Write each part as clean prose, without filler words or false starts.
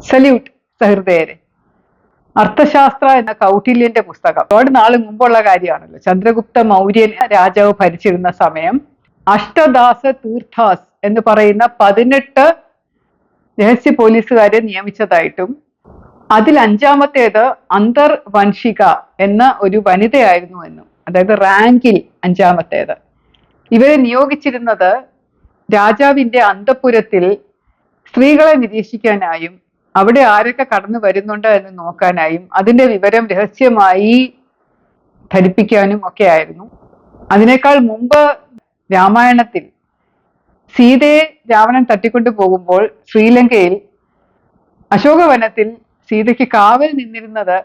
Salute സഹൃദയരെ. Arthashastra എന്ന കൗട്ടില്യന്റെ പുസ്തകം ഒരുപാട് നാള് മുമ്പുള്ള കാര്യമാണല്ലോ. ചന്ദ്രഗുപ്ത മൗര്യൻ രാജാവ് ഭരിച്ചിരുന്ന സമയം അഷ്ടദാസ തീർത്ഥാസ് എന്ന് പറയുന്ന 18 രഹസ്യ പോലീസുകാരെ നിയമിച്ചതായിട്ടും അതിൽ 5-ാമത്തേത് അന്തർവംശിക എന്ന ഒരു വനിതയായിരുന്നു എന്നും, അതായത് റാങ്കിൽ 5-ാമത്തേത്. ഇവരെ നിയോഗിച്ചിരുന്നത് രാജാവിന്റെ അന്തഃപുരത്തിൽ സ്ത്രീകളെ നിരീക്ഷിക്കാനായും അവിടെ ആരൊക്കെ കടന്നു വരുന്നുണ്ട് എന്ന് നോക്കാനായും അതിന്റെ വിവരം രഹസ്യമായി ധരിപ്പിക്കാനും ഒക്കെ ആയിരുന്നു. അതിനേക്കാൾ മുമ്പ് രാമായണത്തിൽ സീതയെ രാവണൻ തട്ടിക്കൊണ്ടു പോകുമ്പോൾ ശ്രീലങ്കയിൽ അശോകവനത്തിൽ സീതയ്ക്ക് കാവൽ നിന്നിരുന്നത്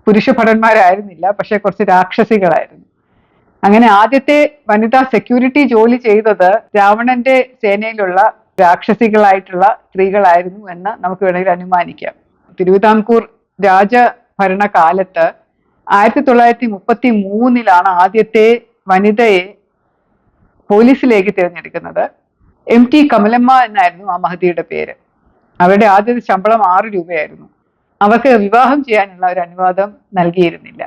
പുരുഷഭടന്മാരായിരുന്നില്ല, പക്ഷെ കുറച്ച് രാക്ഷസികളായിരുന്നു. അങ്ങനെ ആദ്യത്തെ വനിതാ സെക്യൂരിറ്റി ജോലി ചെയ്തത് രാവണന്റെ സേനയിലുള്ള രാക്ഷസികളായിട്ടുള്ള സ്ത്രീകളായിരുന്നു എന്ന് നമുക്ക് വേണമെങ്കിൽ അനുമാനിക്കാം. തിരുവിതാംകൂർ രാജഭരണകാലത്ത് 1933 ആദ്യത്തെ വനിതയെ പോലീസിലേക്ക് തിരഞ്ഞെടുക്കുന്നത്. MT കമലമ്മ എന്നായിരുന്നു ആ മഹതിയുടെ പേര്. അവരുടെ ആദ്യത്തെ ശമ്പളം 6 രൂപയായിരുന്നു. അവർക്ക് വിവാഹം ചെയ്യാനുള്ള ഒരു അനുവാദം നൽകിയിരുന്നില്ല.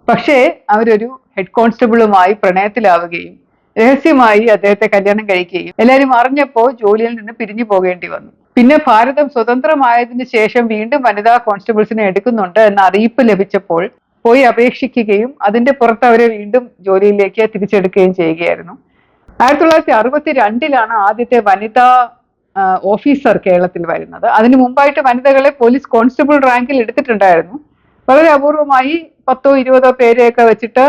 പക്ഷേ അവരൊരു ഹെഡ് കോൺസ്റ്റബിളുമായി പ്രണയത്തിലാവുകയും രഹസ്യമായി അദ്ദേഹത്തെ കല്യാണം കഴിക്കുകയും എല്ലാവരും അറിഞ്ഞപ്പോൾ ജോലിയിൽ നിന്ന് പിരിഞ്ഞു പോകേണ്ടി വന്നു. പിന്നെ ഭാരതം സ്വതന്ത്രമായതിനു ശേഷം വീണ്ടും വനിതാ കോൺസ്റ്റബിൾസിനെ എടുക്കുന്നുണ്ട് എന്ന അറിയിപ്പ് ലഭിച്ചപ്പോൾ പോയി അപേക്ഷിക്കുകയും അതിന്റെ പുറത്ത് അവരെ വീണ്ടും ജോലിയിലേക്ക് തിരിച്ചെടുക്കുകയും ചെയ്യുകയായിരുന്നു. 1962 ആദ്യത്തെ വനിതാ ഓഫീസർ കേരളത്തിൽ വരുന്നത്. അതിനു മുമ്പായിട്ട് വനിതകളെ പോലീസ് കോൺസ്റ്റബിൾ റാങ്കിൽ എടുത്തിട്ടുണ്ടായിരുന്നു. വളരെ അപൂർവമായി 10-20 പേരെയൊക്കെ വെച്ചിട്ട്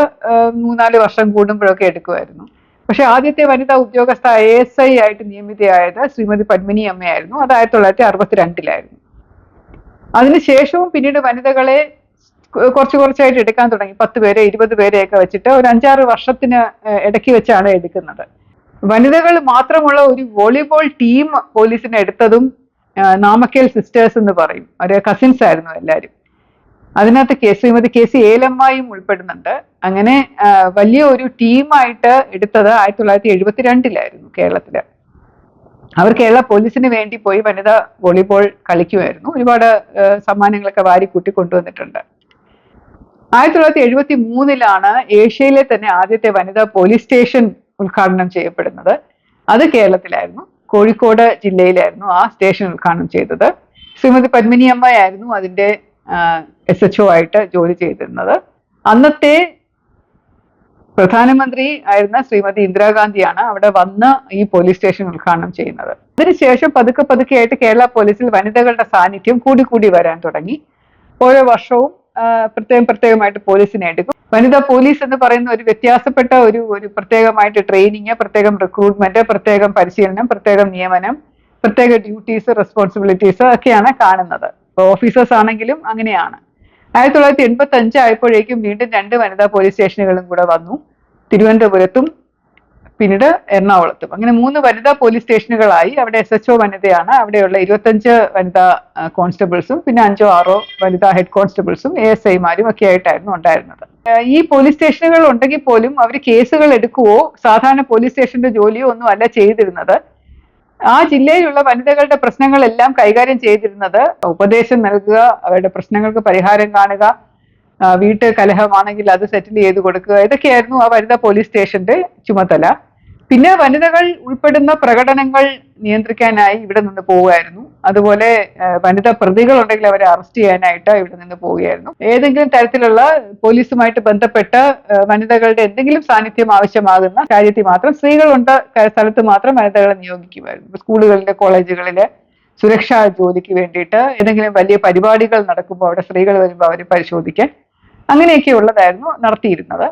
3-4 വർഷം കൂടുമ്പോഴൊക്കെ എടുക്കുമായിരുന്നു. പക്ഷെ ആദ്യത്തെ വനിതാ ഉദ്യോഗസ്ഥ ASI ആയിട്ട് നിയമിതയായത് ശ്രീമതി പത്മിനി അമ്മയായിരുന്നു. അത് 1962 അതിനുശേഷവും പിന്നീട് വനിതകളെ കുറച്ചായിട്ട് എടുക്കാൻ തുടങ്ങി. 10 പേരെ 20 പേരെയൊക്കെ വെച്ചിട്ട് ഒരു 5-6 വർഷത്തിന് ഇടയ്ക്ക് വെച്ചാണ് എടുക്കുന്നത്. വനിതകൾ മാത്രമുള്ള ഒരു വോളിബോൾ ടീം പോലീസിനെ എടുത്തതും നാമക്കൽ സിസ്റ്റേഴ്സ് എന്ന് പറയും. അവര് കസിൻസ് ആയിരുന്നു എല്ലാവരും. അതിനകത്ത് ശ്രീമതി KC ഏലമ്മായും ഉൾപ്പെടുന്നുണ്ട്. അങ്ങനെ വലിയ ഒരു ടീമായിട്ട് എടുത്തത് 1972 കേരളത്തില്. അവർ കേരള പോലീസിന് വേണ്ടി പോയി വനിതാ വോളിബോൾ കളിക്കുമായിരുന്നു. ഒരുപാട് സമ്മാനങ്ങളൊക്കെ വാരിക്കൂട്ടി കൊണ്ടുവന്നിട്ടുണ്ട്. 1973 ഏഷ്യയിലെ തന്നെ ആദ്യത്തെ വനിതാ പോലീസ് സ്റ്റേഷൻ ഉദ്ഘാടനം ചെയ്യപ്പെടുന്നത്. അത് കേരളത്തിലായിരുന്നു. കോഴിക്കോട് ജില്ലയിലായിരുന്നു ആ സ്റ്റേഷൻ ഉദ്ഘാടനം ചെയ്തത്. ശ്രീമതി പത്മിനി അമ്മയായിരുന്നു അതിന്റെ SHO ആയിട്ട് ജോലി ചെയ്തിരുന്നത്. അന്നത്തെ പ്രധാനമന്ത്രി ആയിരുന്ന ശ്രീമതി ഇന്ദിരാഗാന്ധിയാണ് അവിടെ വന്ന് ഈ പോലീസ് സ്റ്റേഷൻ ഉദ്ഘാടനം ചെയ്യുന്നത്. അതിനുശേഷം പതുക്കെ ആയിട്ട് കേരള പോലീസിൽ വനിതകളുടെ സാന്നിധ്യം കൂടി വരാൻ തുടങ്ങി. ഓരോ വർഷവും പ്രത്യേകമായിട്ട് പോലീസിനെ എടുക്കും. വനിതാ പോലീസ് എന്ന് പറയുന്ന ഒരു വ്യത്യാസപ്പെട്ട ഒരു പ്രത്യേകമായിട്ട് ട്രെയിനിങ്, പ്രത്യേകം റിക്രൂട്ട്മെന്റ്, പ്രത്യേകം പരിശീലനം, പ്രത്യേകം നിയമനം, പ്രത്യേക ഡ്യൂട്ടീസ്, റെസ്പോൺസിബിലിറ്റീസ് ഒക്കെയാണ് കാണുന്നത്. ഓഫീസേഴ്സ് ആണെങ്കിലും അങ്ങനെയാണ്. 1985 ആയപ്പോഴേക്കും വീണ്ടും 2 വനിതാ പോലീസ് സ്റ്റേഷനുകളും കൂടെ വന്നു. തിരുവനന്തപുരത്തും പിന്നീട് എറണാകുളത്തും. അങ്ങനെ 3 വനിതാ പോലീസ് സ്റ്റേഷനുകളായി. അവിടെ SHO വനിതയാണ്. അവിടെയുള്ള 25 വനിതാ കോൺസ്റ്റബിൾസും പിന്നെ 5-6 വനിതാ ഹെഡ് കോൺസ്റ്റബിൾസും ASIമാരും ഒക്കെ ആയിട്ടായിരുന്നു ഉണ്ടായിരുന്നത്. ഈ പോലീസ് സ്റ്റേഷനുകൾ ഉണ്ടെങ്കിൽ പോലും അവർ കേസുകൾ എടുക്കുകയോ സാധാരണ പോലീസ് സ്റ്റേഷന്റെ ജോലിയോ ഒന്നും അല്ല ചെയ്തിരുന്നത്. ആ ജില്ലയിലുള്ള വനിതകളുടെ പ്രശ്നങ്ങളെല്ലാം കൈകാര്യം ചെയ്തിരുന്നത് ഉപദേശം നൽകുക, അവരുടെ പ്രശ്നങ്ങൾക്ക് പരിഹാരം കാണുക, വീട്ടു കലഹമാണെങ്കിൽ അത് സെറ്റിൽ ചെയ്ത് കൊടുക്കുക, ഇതൊക്കെയായിരുന്നു ആ വനിതാ പോലീസ് സ്റ്റേഷന്റെ ചുമതല. പിന്നെ വനിതകൾ ഉൾപ്പെടുന്ന പ്രകടനങ്ങൾ നിയന്ത്രിക്കാനായി ഇവിടെ നിന്ന് പോവുകയായിരുന്നു. അതുപോലെ വനിതാ പ്രതികൾ ഉണ്ടെങ്കിൽ അവരെ അറസ്റ്റ് ചെയ്യാനായിട്ട് ഇവിടെ നിന്ന് പോവുകയായിരുന്നു. ഏതെങ്കിലും തരത്തിലുള്ള പോലീസുമായിട്ട് ബന്ധപ്പെട്ട വനിതകളുടെ എന്തെങ്കിലും സാന്നിധ്യം ആവശ്യമാകുന്ന കാര്യത്തിൽ മാത്രം, സ്ത്രീകളുണ്ട് സ്ഥലത്ത് മാത്രം വനിതകളെ നിയോഗിക്കുമായിരുന്നു. സ്കൂളുകളിലെ കോളേജുകളിലെ സുരക്ഷാ ജോലിക്ക് വേണ്ടിയിട്ട് ഏതെങ്കിലും വലിയ പരിപാടികൾ നടക്കുമ്പോൾ അവിടെ സ്ത്രീകൾ വരുമ്പോൾ അവരെ പരിശോധിക്കാൻ, അങ്ങനെയൊക്കെ ഉള്ളതായിരുന്നു നടത്തിയിരുന്നത്.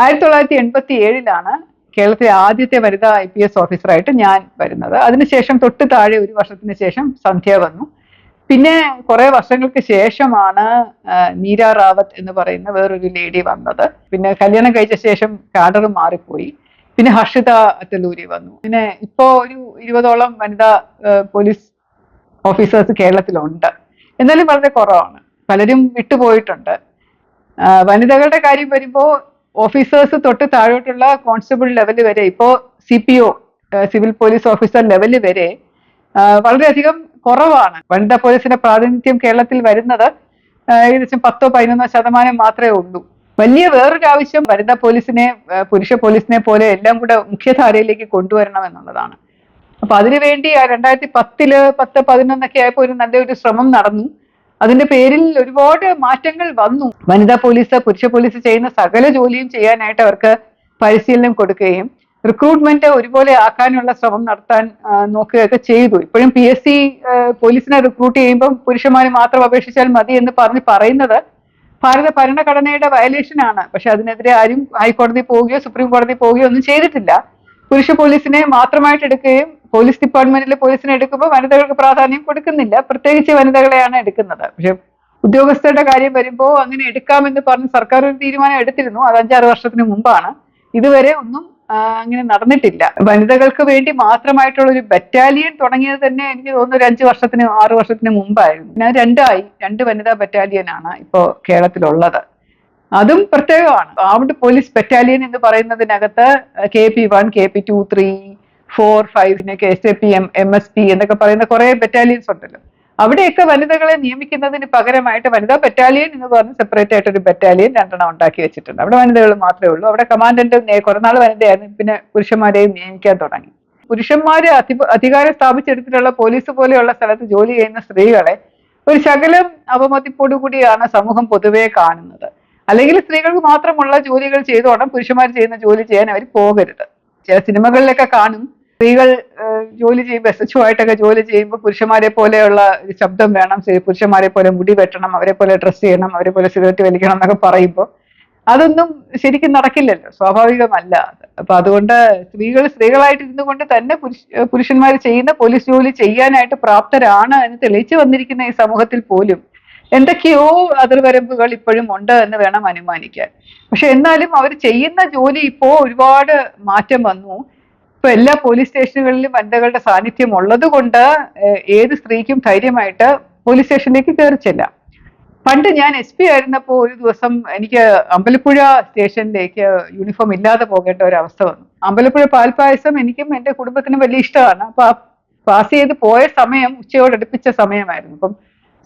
1987 കേരളത്തിലെ ആദ്യത്തെ വനിതാ IPS ഓഫീസറായിട്ട് ഞാൻ വരുന്നത്. അതിനുശേഷം തൊട്ട് താഴെ 1 വർഷത്തിന് ശേഷം സന്ധ്യ വന്നു. പിന്നെ കുറെ വർഷങ്ങൾക്ക് ശേഷമാണ് മീര റാവത്ത് എന്ന് പറയുന്ന വേറൊരു ലേഡി വന്നത്. പിന്നെ കല്യാണം കഴിച്ച ശേഷം കാഡർ മാറിപ്പോയി. പിന്നെ ഹർഷിത അത്തലൂരി വന്നു. പിന്നെ ഇപ്പോ ഒരു 20ഓളം വനിതാ പോലീസ് ഓഫീസേഴ്സ് കേരളത്തിലുണ്ട്. എന്നാലും വളരെ കുറവാണ്. പലരും വിട്ടുപോയിട്ടുണ്ട്. വനിതകളുടെ കാര്യം വരുമ്പോൾ ഓഫീസേഴ്സ് തൊട്ട് താഴോട്ടുള്ള കോൺസ്റ്റബിൾ ലെവല് വരെ, ഇപ്പോ CPO civil police officer level വരെ വളരെയധികം കുറവാണ്. വനിതാ പോലീസിന്റെ പ്രാതിനിധ്യം കേരളത്തിൽ വരുന്നത് ഏകദേശം 10-11% മാത്രമേ ഉള്ളൂ. വലിയ വേറൊരു ആവശ്യം വനിതാ പോലീസിനെ പുരുഷ പോലീസിനെ പോലെ എല്ലാം കൂടെ മുഖ്യധാരയിലേക്ക് കൊണ്ടുവരണം എന്നുള്ളതാണ്. അപ്പൊ അതിനുവേണ്ടി 2010, 2011 ആയപ്പോൾ ഒരു നല്ലൊരു ശ്രമം നടന്നു. അതിന്റെ പേരിൽ ഒരുപാട് മാറ്റങ്ങൾ വന്നു. വനിതാ പോലീസ് പുരുഷ പോലീസ് ചെയ്യുന്ന സകല ജോലിയും ചെയ്യാനായിട്ട് അവർക്ക് പരിശീലനം കൊടുക്കുകയും റിക്രൂട്ട്മെന്റ് ഒരുപോലെ ആക്കാനുള്ള ശ്രമം നടത്താൻ നോക്കുകയൊക്കെ ചെയ്തു. ഇപ്പോഴും PSC പോലീസിനെ റിക്രൂട്ട് ചെയ്യുമ്പോൾ പുരുഷന്മാരെ മാത്രം അപേക്ഷിച്ചാൽ മതി എന്ന് പറയുന്നത് ഭാരത ഭരണഘടനയുടെ വയലേഷൻ ആണ്. പക്ഷെ അതിനെതിരെ ആരും ഹൈക്കോടതി പോവുകയോ സുപ്രീം കോടതി പോവുകയോ ഒന്നും ചെയ്തിട്ടില്ല. പുരുഷ പോലീസിനെ മാത്രമായിട്ട് എടുക്കുകയും പോലീസ് ഡിപ്പാർട്ട്മെന്റിലെ പോലീസിനെ എടുക്കുമ്പോൾ വനിതകൾക്ക് പ്രാധാന്യം കൊടുക്കുന്നില്ല, പ്രത്യേകിച്ച് വനിതകളെയാണ് എടുക്കുന്നത്. പക്ഷെ ഉദ്യോഗസ്ഥരുടെ കാര്യം വരുമ്പോൾ അങ്ങനെ എടുക്കാമെന്ന് പറഞ്ഞ് സർക്കാർ ഒരു തീരുമാനം എടുത്തിരുന്നു. അത് 5-6 വർഷത്തിന് മുമ്പാണ്. ഇതുവരെ ഒന്നും അങ്ങനെ നടന്നിട്ടില്ല. വനിതകൾക്ക് വേണ്ടി മാത്രമായിട്ടുള്ള ഒരു ബറ്റാലിയൻ തുടങ്ങിയത് തന്നെ എനിക്ക് തോന്നുന്നു ഒരു 5-6 വർഷത്തിന് മുമ്പായിരുന്നു. ഞാൻ 2 വനിതാ ബറ്റാലിയനാണ് ഇപ്പോ കേരളത്തിലുള്ളത്. അതും പ്രത്യേകമാണ്. ആംഡ് പോലീസ് ബറ്റാലിയൻ എന്ന് പറയുന്നതിനകത്ത് KP1, KP2, 3, 4, 5 SAPM, MSP എന്നൊക്കെ പറയുന്ന കുറെ ബറ്റാലിയൻസ് ഉണ്ടല്ലോ. അവിടെയൊക്കെ വനിതകളെ നിയമിക്കുന്നതിന് പകരമായിട്ട് വനിതാ ബറ്റാലിയൻ എന്ന് പറഞ്ഞ് സെപ്പറേറ്റ് ആയിട്ട് ഒരു ബറ്റാലിയൻ 2 ഉണ്ടാക്കി വെച്ചിട്ടുണ്ട്. അവിടെ വനിതകൾ മാത്രമേ ഉള്ളൂ. അവിടെ കമാൻഡന്റ് കുറെ നാൾ വനിതയായിരുന്നു, പിന്നെ പുരുഷന്മാരെയും നിയമിക്കാൻ തുടങ്ങി. പുരുഷന്മാര് അധികാരം സ്ഥാപിച്ചെടുത്തിട്ടുള്ള പോലീസ് പോലെയുള്ള സ്ഥലത്ത് ജോലി ചെയ്യുന്ന സ്ത്രീകളെ ഒരു ശകലം അവമതിപ്പോടുകൂടിയാണ് സമൂഹം പൊതുവെ കാണുന്നത്. അല്ലെങ്കിൽ സ്ത്രീകൾക്ക് മാത്രമുള്ള ജോലികൾ ചെയ്തോണം, പുരുഷന്മാർ ചെയ്യുന്ന ജോലി ചെയ്യാൻ അവർ പോകരുത്. ചില സിനിമകളിലൊക്കെ കാണും, സ്ത്രീകൾ ജോലി ചെയ്യുമ്പോൾ SHO ആയിട്ടൊക്കെ ജോലി ചെയ്യുമ്പോൾ പുരുഷന്മാരെ പോലെയുള്ള ശബ്ദം വേണം, പുരുഷന്മാരെ പോലെ മുടി വെട്ടണം, അവരെ പോലെ ഡ്രസ്സ് ചെയ്യണം, അവരെ പോലെ സിഗരറ്റ് വലിക്കണം എന്നൊക്കെ പറയുമ്പോൾ അതൊന്നും ശരിക്കും നടക്കില്ലല്ലോ, സ്വാഭാവികമല്ല അത്. അപ്പൊ അതുകൊണ്ട് സ്ത്രീകളായിട്ട് ഇരുന്നു കൊണ്ട് തന്നെ പുരുഷന്മാർ ചെയ്യുന്ന പോലീസ് ജോലി ചെയ്യാനായിട്ട് പ്രാപ്തരാണ് എന്ന് തെളിയിച്ചു വന്നിരിക്കുന്ന ഈ സമൂഹത്തിൽ പോലും എന്തൊക്കെയോ അതിർവരമ്പുകൾ ഇപ്പോഴും ഉണ്ട് എന്ന് വേണം അനുമാനിക്കാൻ. പക്ഷെ എന്നാലും അവർ ചെയ്യുന്ന ജോലി ഇപ്പോ ഒരുപാട് മാറ്റം വന്നു. ഇപ്പൊ എല്ലാ പോലീസ് സ്റ്റേഷനുകളിലും വനിതകളുടെ സാന്നിധ്യം ഉള്ളത് കൊണ്ട് ഏത് സ്ത്രീക്കും ധൈര്യമായിട്ട് പോലീസ് സ്റ്റേഷനിലേക്ക് കയറി ചെല്ലാം. പണ്ട് ഞാൻ SP ആയിരുന്നപ്പോൾ ഒരു ദിവസം എനിക്ക് അമ്പലപ്പുഴ സ്റ്റേഷനിലേക്ക് യൂണിഫോം ഇല്ലാതെ പോകേണ്ട ഒരു അവസ്ഥ വന്നു. അമ്പലപ്പുഴ പാൽപ്പായസം എനിക്കും എന്റെ കുടുംബത്തിനും വലിയ ഇഷ്ടമാണ്. അപ്പൊ പാസ് ചെയ്ത് പോയ സമയം ഉച്ചയോടടുപ്പിച്ച സമയമായിരുന്നു. അപ്പം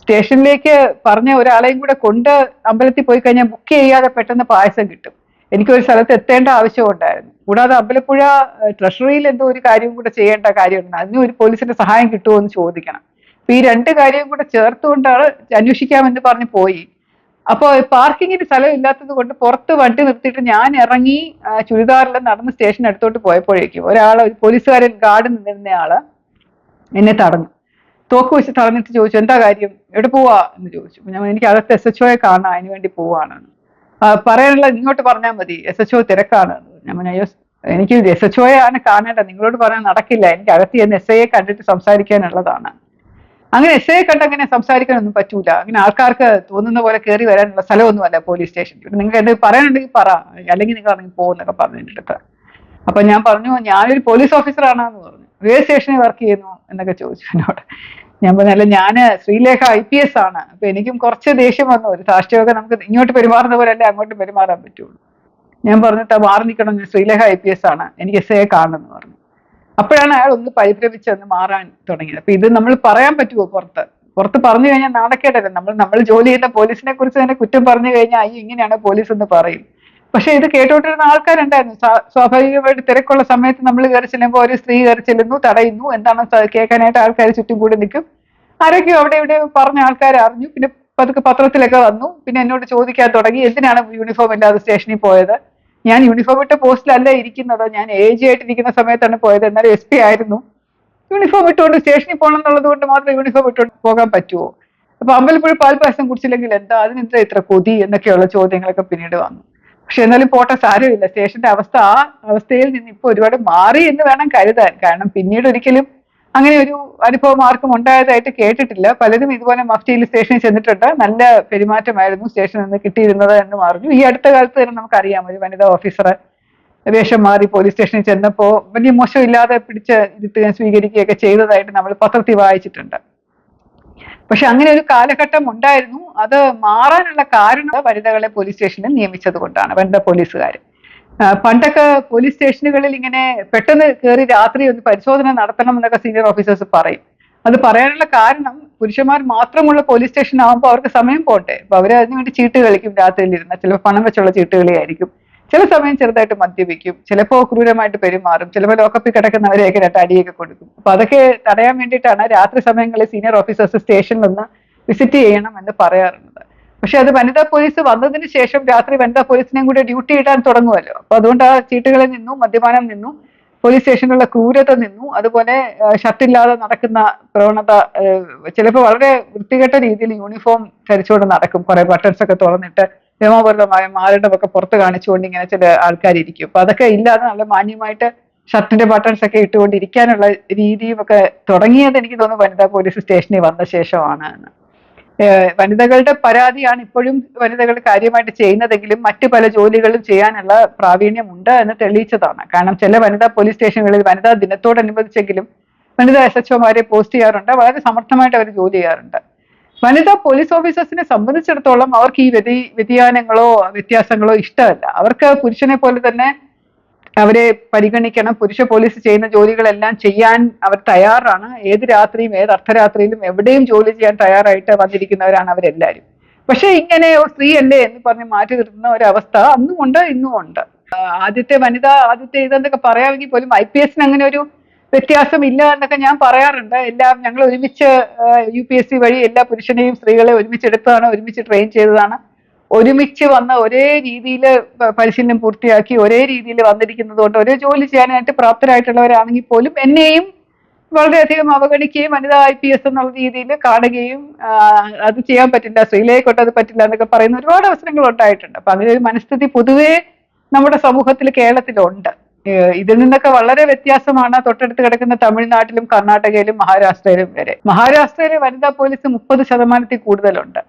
സ്റ്റേഷനിലേക്ക് പറഞ്ഞ ഒരാളെയും കൂടെ കൊണ്ട് അമ്പലത്തിൽ പോയി കഴിഞ്ഞാൽ ബുക്ക് ചെയ്യാതെ പെട്ടെന്ന് പായസം കിട്ടും. എനിക്കൊരു സ്ഥലത്ത് എത്തേണ്ട ആവശ്യം ഉണ്ടായിരുന്നു. കൂടാതെ അമ്പലപ്പുഴ ട്രഷറിയിൽ എന്തോ ഒരു കാര്യവും കൂടെ ചെയ്യേണ്ട കാര്യമുണ്ട്. അതിന് ഒരു പോലീസിന്റെ സഹായം കിട്ടുമോ എന്ന് ചോദിക്കണം. അപ്പൊ ഈ 2 കാര്യവും കൂടെ ചേർത്തുകൊണ്ടാണ് അന്വേഷിക്കാമെന്ന് പറഞ്ഞ് പോയി. അപ്പോൾ പാർക്കിങ്ങിന് സ്ഥലം ഇല്ലാത്തത് കൊണ്ട് പുറത്ത് വണ്ടി നിർത്തിയിട്ട് ഞാൻ ഇറങ്ങി ചുരിദാറിൽ നടന്ന് സ്റ്റേഷൻ അടുത്തോട്ട് പോയപ്പോഴേക്കും ഒരു പോലീസുകാരൻ ഗാർഡ് നിന്നിരുന്നയാള് എന്നെ തടഞ്ഞു. തോക്ക് വെച്ച് തടഞ്ഞിട്ട് ചോദിച്ചു, എന്താ കാര്യം, എവിടെ പോവാ എന്ന് ചോദിച്ചു. എനിക്ക് അകത്ത് SHO കാണാം, അതിന് വേണ്ടി പോവാണ്. പറയാനുള്ള ഇങ്ങോട്ട് പറഞ്ഞാൽ മതി, SHO തിരക്കാണ്. എനിക്ക് SHO ആണ് കാണേണ്ടത്, നിങ്ങളോട് പറയാൻ നടക്കില്ല, എനിക്ക് അകത്ത് ചെന്ന് SI കണ്ടിട്ട് സംസാരിക്കാനുള്ളതാണ്. അങ്ങനെ SI കണ്ട് അങ്ങനെ സംസാരിക്കാനൊന്നും പറ്റൂല. അങ്ങനെ ആൾക്കാർക്ക് തോന്നുന്ന പോലെ കയറി വരാനുള്ള സ്ഥലമൊന്നുമല്ല പോലീസ് സ്റ്റേഷൻ. നിങ്ങൾക്ക് എന്ത് പറയാനുണ്ടെങ്കിൽ പറ, അല്ലെങ്കിൽ നിങ്ങൾ ഇറങ്ങി പോകുന്നൊക്കെ പറഞ്ഞിട്ട്. അപ്പൊ ഞാൻ പറഞ്ഞു, ഞാനൊരു പോലീസ് ഓഫീസറാണെന്ന് പറഞ്ഞു. ഏത് സ്റ്റേഷനിൽ വർക്ക് ചെയ്യുന്നു എന്നൊക്കെ ചോദിച്ചു എന്നോട്. ഞാൻ പറഞ്ഞല്ല, ഞാൻ ശ്രീലേഖ IPS ആണ്. അപ്പൊ എനിക്കും കുറച്ച് ദേഷ്യം വന്നു. ഒരു സാക്ഷിയൊക്കെ നമുക്ക് ഇങ്ങോട്ട് പെരുമാറുന്ന പോലെ അല്ലേ അങ്ങോട്ട് പെരുമാറാൻ പറ്റുള്ളൂ. ഞാൻ പറഞ്ഞിട്ട് മാറി നിൽക്കണം, ഞാൻ ശ്രീലേഖ IPS ആണ്, എനിക്ക് SI കാണുമെന്ന് പറഞ്ഞു. അപ്പോഴാണ് അയാൾ ഒന്ന് പരിഭ്രമിച്ചൊന്ന് മാറാൻ തുടങ്ങിയത്. അപ്പൊ ഇത് നമ്മൾ പറയാൻ പറ്റുമോ? പുറത്ത് പറഞ്ഞു കഴിഞ്ഞാൽ നാണക്കേടല്ലേ. നമ്മൾ ജോലി ചെയ്യുന്ന പോലീസിനെ കുറിച്ച് തന്നെ കുറ്റം പറഞ്ഞു കഴിഞ്ഞാൽ അയ്യോ ഇങ്ങനെയാണ് പോലീസ് എന്ന് പറയും. പക്ഷെ ഇത് കേട്ടോണ്ടിരുന്ന ആൾക്കാരുണ്ടായിരുന്നു. സ്വാഭാവികമായിട്ട് തിരക്കുള്ള സമയത്ത് നമ്മൾ കയറി ചെല്ലുമ്പോൾ ഒരു സ്ത്രീ കയറി ചെല്ലുന്നു, തടയുന്നു, എന്താണ് കേൾക്കാനായിട്ട് ആൾക്കാർ ചുറ്റും കൂടി നിൽക്കും. ആരൊക്കെയോ അവിടെ ഇവിടെ പറഞ്ഞ ആൾക്കാർ അറിഞ്ഞു. പിന്നെ പതുക്കെ പത്രത്തിലൊക്കെ വന്നു. പിന്നെ എന്നോട് ചോദിക്കാൻ തുടങ്ങി, എന്തിനാണ് യൂണിഫോം ഇല്ലാതെ സ്റ്റേഷനിൽ പോയത്. ഞാൻ യൂണിഫോം ഇട്ട പോസ്റ്റിലല്ല ഇരിക്കുന്നത്, ഞാൻ AG ആയിട്ടിരിക്കുന്ന സമയത്താണ് പോയത്. എന്നാലും SP ആയിരുന്നു. യൂണിഫോം ഇട്ടുകൊണ്ട് സ്റ്റേഷനിൽ പോകണം എന്നുള്ളത് കൊണ്ട് മാത്രം യൂണിഫോം ഇട്ടുകൊണ്ട് പോകാൻ പറ്റുമോ? അപ്പൊ അമ്പലപ്പുഴ പാൽപ്പായസം കുടിച്ചില്ലെങ്കിൽ എന്താ, അതിനെന്താ ഇത്ര കൊതി എന്നൊക്കെയുള്ള ചോദ്യങ്ങളൊക്കെ പിന്നീട് വന്നു. പക്ഷെ എന്നാലും പോട്ടെ, സാരമില്ല. സ്റ്റേഷന്റെ അവസ്ഥയിൽ നിന്ന് ഇപ്പൊ ഒരുപാട് മാറി എന്ന് വേണം കരുതാൻ. കാരണം പിന്നീട് ഒരിക്കലും അങ്ങനെ ഒരു അനുഭവം ആർക്കും ഉണ്ടായതായിട്ട് കേട്ടിട്ടില്ല. പലരും ഇതുപോലെ മഫ്റ്റിയിൽ സ്റ്റേഷനിൽ ചെന്നിട്ടുണ്ട്, നല്ല പെരുമാറ്റമായിരുന്നു സ്റ്റേഷനിൽ നിന്ന് കിട്ടിയിരുന്നത് എന്ന് പറഞ്ഞു. ഈ അടുത്ത കാലത്ത് തന്നെ നമുക്കറിയാം, ഒരു വനിതാ ഓഫീസറെ വേഷം മാറി പോലീസ് സ്റ്റേഷനിൽ ചെന്നപ്പോൾ വലിയ മോശമില്ലാതെ പിടിച്ച് ഇരുത്തുകയും സ്വീകരിക്കുകയൊക്കെ ചെയ്തതായിട്ട് നമ്മൾ പത്രത്തിൽ വായിച്ചിട്ടുണ്ട്. പക്ഷെ അങ്ങനെ ഒരു കാലഘട്ടം ഉണ്ടായിരുന്നു. അത് മാറാനുള്ള കാരണം വനിതകളെ പോലീസ് സ്റ്റേഷനിൽ നിയമിച്ചത് കൊണ്ടാണ്, വനിതാ പോലീസുകാർ. പണ്ടൊക്കെ പോലീസ് സ്റ്റേഷനുകളിൽ ഇങ്ങനെ പെട്ടെന്ന് കയറി രാത്രി ഒന്ന് പരിശോധന നടത്തണം എന്നൊക്കെ സീനിയർ ഓഫീസേഴ്സ് പറയും. അത് പറയാനുള്ള കാരണം പുരുഷന്മാർ മാത്രമുള്ള പോലീസ് സ്റ്റേഷൻ ആകുമ്പോൾ അവർക്ക് സമയം പോട്ടെ. അപ്പൊ അവര് അതിനുവേണ്ടി ചീട്ട് കളിക്കും രാത്രിയിലിരുന്ന്. ചിലപ്പോൾ പണം വെച്ചുള്ള ചീട്ടുകളിയായിരിക്കും. ചില സമയം ചെറുതായിട്ട് മദ്യപിക്കും, ചിലപ്പോൾ ക്രൂരമായിട്ട് പെരുമാറും, ചിലപ്പോൾ ലോക്കപ്പിൽ കിടക്കുന്നവരെയൊക്കെ രണ്ട് അടിയൊക്കെ കൊടുക്കും. അപ്പൊ അതൊക്കെ തടയാൻ വേണ്ടിയിട്ടാണ് രാത്രി സമയങ്ങളിൽ സീനിയർ ഓഫീസേഴ്സ് സ്റ്റേഷനിലൊന്ന് വിസിറ്റ് ചെയ്യണം എന്ന് പറയാറുള്ളത്. പക്ഷെ അത് വനിതാ പോലീസ് വന്നതിന് ശേഷം രാത്രി വനിതാ പോലീസിനെയും കൂടെ ഡ്യൂട്ടി ഇടാൻ തുടങ്ങുമല്ലോ. അപ്പൊ അതുകൊണ്ട് ആ ചീട്ടുകളിൽ നിന്നും മദ്യപാനം നിന്നും പോലീസ് സ്റ്റേഷനിലുള്ള ക്രൂരത നിന്നു. അതുപോലെ ഷർട്ടില്ലാതെ നടക്കുന്ന പ്രവണത, ചിലപ്പോൾ വളരെ വൃത്തികെട്ട രീതിയിൽ യൂണിഫോം ധരിച്ചുകൊണ്ട് നടക്കും, കുറെ ബട്ടൺസ് ഒക്കെ തുറന്നിട്ട് നിയമപരമായ മാരടമൊക്കെ പുറത്ത് കാണിച്ചുകൊണ്ട് ഇങ്ങനെ ചില ആൾക്കാരിയ്ക്കും. അപ്പൊ അതൊക്കെ ഇല്ലാതെ നല്ല മാന്യമായിട്ട് ഷർട്ടിന്റെ ബട്ടൺസ് ഒക്കെ ഇട്ടുകൊണ്ടിരിക്കാനുള്ള രീതിയും ഒക്കെ തുടങ്ങിയത് എനിക്ക് തോന്നുന്നു വനിതാ പോലീസ് സ്റ്റേഷനിൽ വന്ന ശേഷമാണ് എന്ന്. വനിതകളുടെ പരാതിയാണ് ഇപ്പോഴും വനിതകൾ കാര്യമായിട്ട് ചെയ്യുന്നതെങ്കിലും മറ്റു പല ജോലികളും ചെയ്യാനുള്ള പ്രാവീണ്യമുണ്ട് എന്ന് തെളിയിച്ചതാണ്. കാരണം ചില വനിതാ പോലീസ് സ്റ്റേഷനുകളിൽ വനിതാ ദിനത്തോടനുബന്ധിച്ചെങ്കിലും വനിതാ SHOമാരെ പോസ്റ്റ് ചെയ്യാറുണ്ട്. വളരെ സമർത്ഥമായിട്ട് അവർ ജോലി ചെയ്യാറുണ്ട്. വനിതാ പോലീസ് ഓഫീസേഴ്സിനെ സംബന്ധിച്ചിടത്തോളം അവർക്ക് ഈ വ്യതിയാനങ്ങളോ വ്യത്യാസങ്ങളോ ഇഷ്ടമല്ല. അവർക്ക് പുരുഷനെ പോലെ തന്നെ അവരെ പരിഗണിക്കണം. പുരുഷ പോലീസ് ചെയ്യുന്ന ജോലികളെല്ലാം ചെയ്യാൻ അവർ തയ്യാറാണ്. ഏത് രാത്രിയും ഏത് അർദ്ധരാത്രിയിലും എവിടെയും ജോലി ചെയ്യാൻ തയ്യാറായിട്ട് വന്നിരിക്കുന്നവരാണ് അവരെല്ലാവരും. പക്ഷെ ഇങ്ങനെ സ്ത്രീ അല്ലേ എന്ന് പറഞ്ഞ് മാറ്റി നിർത്തുന്ന ഒരവസ്ഥ അന്നും ഉണ്ട്, ഇന്നും ഉണ്ട്. ആദ്യത്തെ ഇതെന്നൊക്കെ പറയാമെങ്കിൽ പോലും IPS അങ്ങനെ ഒരു വ്യത്യാസം ഇല്ല എന്നൊക്കെ ഞാൻ പറയാറുണ്ട്. എല്ലാം ഞങ്ങൾ ഒരുമിച്ച് UPSC വഴി എല്ലാ പുരുഷനെയും സ്ത്രീകളെ ഒരുമിച്ചെടുത്തതാണ്, ഒരുമിച്ച് ട്രെയിൻ ചെയ്തതാണ്. ഒരുമിച്ച് വന്ന ഒരേ രീതിയിൽ പരിശീലനം പൂർത്തിയാക്കി ഒരേ രീതിയിൽ വന്നിരിക്കുന്നത് കൊണ്ട് ഒരേ ജോലി ചെയ്യാനായിട്ട് പ്രാപ്തരായിട്ടുള്ളവരാണെങ്കിൽ പോലും എന്നെയും വളരെയധികം അവഗണിക്കുകയും വനിതാ IPS എന്നുള്ള രീതിയിൽ കാണുകയും അത് ചെയ്യാൻ പറ്റില്ല, ശ്രീലേഖ അത് പറ്റില്ല എന്നൊക്കെ പറയുന്ന ഒരുപാട് അവസരങ്ങൾ ഉണ്ടായിട്ടുണ്ട്. അപ്പൊ അങ്ങനെ ഒരു മനസ്ഥിതി പൊതുവേ നമ്മുടെ സമൂഹത്തിൽ കേരളത്തിലുണ്ട്. ഇതിൽ നിന്നൊക്കെ വളരെ വ്യത്യാസമാണ് തൊട്ടടുത്ത് കിടക്കുന്ന തമിഴ്നാട്ടിലും കർണാടകയിലും മഹാരാഷ്ട്രയിലും വരെ. മഹാരാഷ്ട്രയിലെ വനിതാ പോലീസ് 30% കൂടുതലുണ്ട്.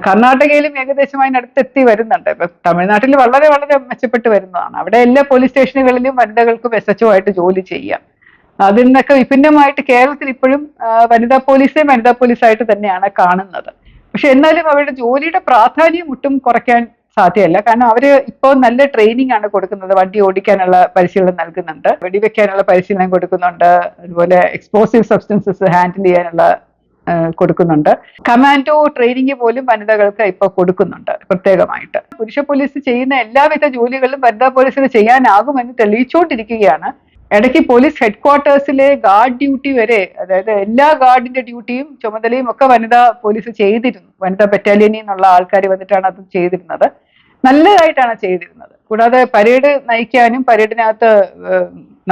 കർണാടകയിലും ഏകദേശം അതിനടുത്തെത്തി വരുന്നുണ്ട്. ഇപ്പൊ തമിഴ്നാട്ടിൽ വളരെ വളരെ മെച്ചപ്പെട്ട് വരുന്നതാണ്. അവിടെ എല്ലാ പോലീസ് സ്റ്റേഷനുകളിലും വനിതകൾക്കും SHO ആയിട്ട് ജോലി ചെയ്യാം. അതിൽ നിന്നൊക്കെ വിഭിന്നമായിട്ട് കേരളത്തിൽ ഇപ്പോഴും വനിതാ പോലീസായിട്ട് തന്നെയാണ് കാണുന്നത്. പക്ഷെ എന്നാലും അവരുടെ ജോലിയുടെ പ്രാധാന്യം ഒട്ടും കുറയ്ക്കാൻ സാധ്യമല്ല. കാരണം അവര് ഇപ്പോൾ നല്ല ട്രെയിനിങ് ആണ് കൊടുക്കുന്നത്. വണ്ടി ഓടിക്കാനുള്ള പരിശീലനം നൽകുന്നുണ്ട്, വെടിവെക്കാനുള്ള പരിശീലനം കൊടുക്കുന്നുണ്ട്, അതുപോലെ എക്സ്പ്ലോസീവ് സബ്സ്റ്റൻസസ് ഹാൻഡിൽ ചെയ്യാനുള്ള കൊടുക്കുന്നുണ്ട്. കമാൻഡോ ട്രെയിനിങ് പോലും വനിതകൾക്ക് ഇപ്പൊ കൊടുക്കുന്നുണ്ട് പ്രത്യേകമായിട്ട്. പുരുഷ പോലീസ് ചെയ്യുന്ന എല്ലാവിധ ജോലികളും വനിതാ പോലീസിന് ചെയ്യാനാകുമെന്ന് തെളിയിച്ചുകൊണ്ടിരിക്കുകയാണ്. ഇടയ്ക്ക് പോലീസ് ഹെഡ്ക്വാർട്ടേഴ്സിലെ ഗാർഡ് ഡ്യൂട്ടി വരെ, അതായത് എല്ലാ ഗാർഡിന്റെ ഡ്യൂട്ടിയും ചുമതലയും ഒക്കെ വനിതാ പോലീസ് ചെയ്തിരുന്നു. വനിതാ ബറ്റാലിയനിൽ നിന്നുള്ള ആൾക്കാർ വന്നിട്ടാണ് അത് ചെയ്തിരുന്നത്. നല്ലതായിട്ടാണ് ചെയ്തിരുന്നത്. കൂടാതെ പരേഡ് നയിക്കാനും പരേഡിനകത്ത്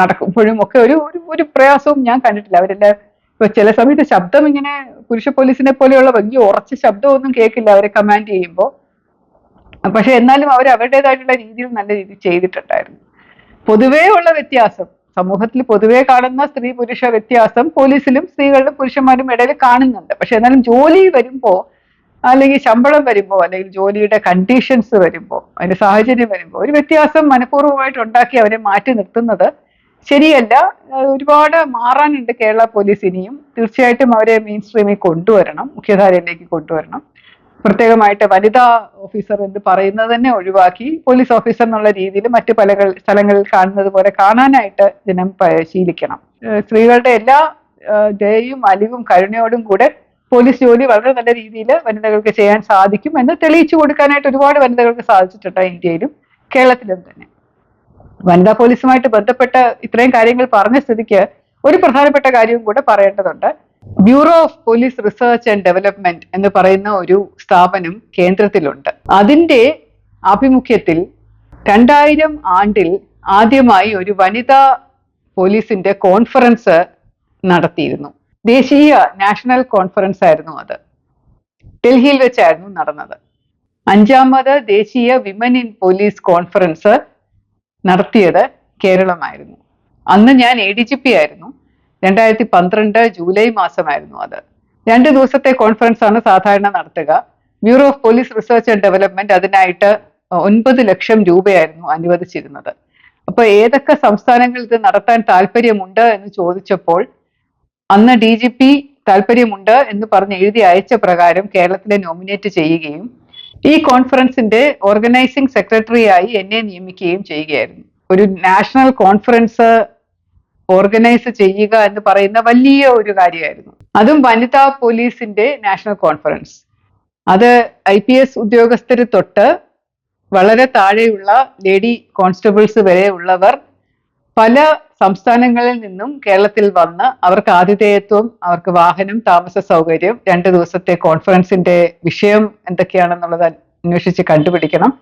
നടക്കുമ്പോഴും ഒക്കെ ഒരു പ്രയാസവും ഞാൻ കണ്ടിട്ടില്ല. അവരെല്ലാം ഇപ്പൊ ചില സമയത്ത് ശബ്ദം ഇങ്ങനെ പുരുഷ പോലീസിനെ പോലെയുള്ള വലിയ ഉറച്ച ശബ്ദമൊന്നും കേൾക്കില്ല അവരെ കമാൻഡ് ചെയ്യുമ്പോൾ. പക്ഷെ എന്നാലും അവർ അവരുടേതായിട്ടുള്ള രീതിയിൽ നല്ല രീതിയിൽ ചെയ്തിട്ടുണ്ടായിരുന്നു. പൊതുവേ ഉള്ള വ്യത്യാസം, സമൂഹത്തിൽ പൊതുവേ കാണുന്ന സ്ത്രീ പുരുഷ വ്യത്യാസം പോലീസിലും സ്ത്രീകളിലും പുരുഷന്മാരും ഇടയിൽ കാണുന്നുണ്ട്. പക്ഷെ എന്നാലും ജോലി വരുമ്പോ, അല്ലെങ്കിൽ ശമ്പളം വരുമ്പോ, അല്ലെങ്കിൽ ജോലിയുടെ കണ്ടീഷൻസ് വരുമ്പോ, അതിന്റെ സാഹചര്യം വരുമ്പോ ഒരു വ്യത്യാസം മനഃപൂർവ്വമായിട്ട് ഉണ്ടാക്കി അവരെ മാറ്റി നിർത്തുന്നത് ശരിയല്ല. ഒരുപാട് മാറാനുണ്ട് കേരള പോലീസ് ഇനിയും. തീർച്ചയായിട്ടും അവരെ മെയിൻ സ്ട്രീമിൽ കൊണ്ടുവരണം, മുഖ്യധാരയിലേക്ക് കൊണ്ടുവരണം. പ്രത്യേകമായിട്ട് വനിതാ ഓഫീസർ എന്ന് പറയുന്നത് തന്നെ ഒഴിവാക്കി പോലീസ് ഓഫീസർ എന്നുള്ള രീതിയിൽ മറ്റു പല സ്ഥലങ്ങളിൽ കാണുന്നത് പോലെ കാണാനായിട്ട് ജനം ശീലിക്കണം. സ്ത്രീകളുടെ എല്ലാ ദയയും അലിവും കരുണയോടും കൂടെ പോലീസ് ജോലി വളരെ നല്ല രീതിയിൽ വനിതകൾക്ക് ചെയ്യാൻ സാധിക്കും എന്ന് തെളിയിച്ചു കൊടുക്കാനായിട്ട് ഒരുപാട് വനിതകൾക്ക് സാധിച്ചിട്ടുണ്ട് ഇന്ത്യയിലും കേരളത്തിലും തന്നെ. വനിതാ പോലീസുമായിട്ട് ബന്ധപ്പെട്ട ഇത്രയും കാര്യങ്ങൾ പറഞ്ഞ സ്ഥിതിക്ക് ഒരു പ്രധാനപ്പെട്ട കാര്യവും കൂടെ പറയേണ്ടതുണ്ട്. Bureau of police research and development എന്ന് പറയുന്ന ഒരു സ്ഥാപനം കേന്ദ്രത്തിലുണ്ട്. അതിന്റെ ആഭിമുഖ്യത്തിൽ 2000 ആണ്ടിൽ ആദ്യമായി ഒരു വനിതാ പോലീസിന്റെ കോൺഫറൻസ് നടത്തിയിരുന്നു. ദേശീയ നാഷണൽ കോൺഫറൻസ് ആയിരുന്നു അത്. ഡൽഹിയിൽ വെച്ചായിരുന്നു നടന്നത്. 5ാമത് ദേശീയ വിമൻ ഇൻ പോലീസ് കോൺഫറൻസ് നടത്തിയത് കേരളമായിരുന്നു. അന്ന് ഞാൻ ADGP ആയിരുന്നു. 2012 ജൂലൈ മാസമായിരുന്നു അത്. 2 ദിവസത്തെ കോൺഫറൻസ് ആണ് സാധാരണ നടത്തുക. Bureau of police research and development അതിനായിട്ട് 9 ലക്ഷം രൂപയായിരുന്നു അനുവദിച്ചിരുന്നത്. അപ്പൊ ഏതൊക്കെ സംസ്ഥാനങ്ങൾ ഇത് നടത്താൻ താല്പര്യമുണ്ട് എന്ന് ചോദിച്ചപ്പോൾ അന്ന് DGP താല്പര്യമുണ്ട് എന്ന് പറഞ്ഞ് എഴുതി അയച്ച പ്രകാരം കേരളത്തിലെ നോമിനേറ്റ് ചെയ്യുകയും ഈ കോൺഫറൻസിന്റെ ഓർഗനൈസിംഗ് സെക്രട്ടറിയായി എന്നെ നിയമിക്കുകയും ചെയ്യുകയായിരുന്നു. ഒരു നാഷണൽ കോൺഫറൻസ് ഓർഗനൈസ് ചെയ്യുക എന്ന് പറയുന്ന വലിയ ഒരു കാര്യമായിരുന്നു. അതും വനിതാ പോലീസിന്റെ നാഷണൽ കോൺഫറൻസ്. അത് IPS ഉദ്യോഗസ്ഥര് തൊട്ട് വളരെ താഴെയുള്ള ലേഡി കോൺസ്റ്റബിൾസ് വരെ ഉള്ളവർ പല സംസ്ഥാനങ്ങളിൽ നിന്നും കേരളത്തിൽ വന്ന് അവർക്ക് ആതിഥേയത്വം, അവർക്ക് വാഹനം, താമസ സൗകര്യം, 2 ദിവസത്തെ കോൺഫറൻസിന്റെ വിഷയം എന്തൊക്കെയാണെന്നുള്ളത് അന്വേഷിച്ച് കണ്ടുപിടിക്കണം,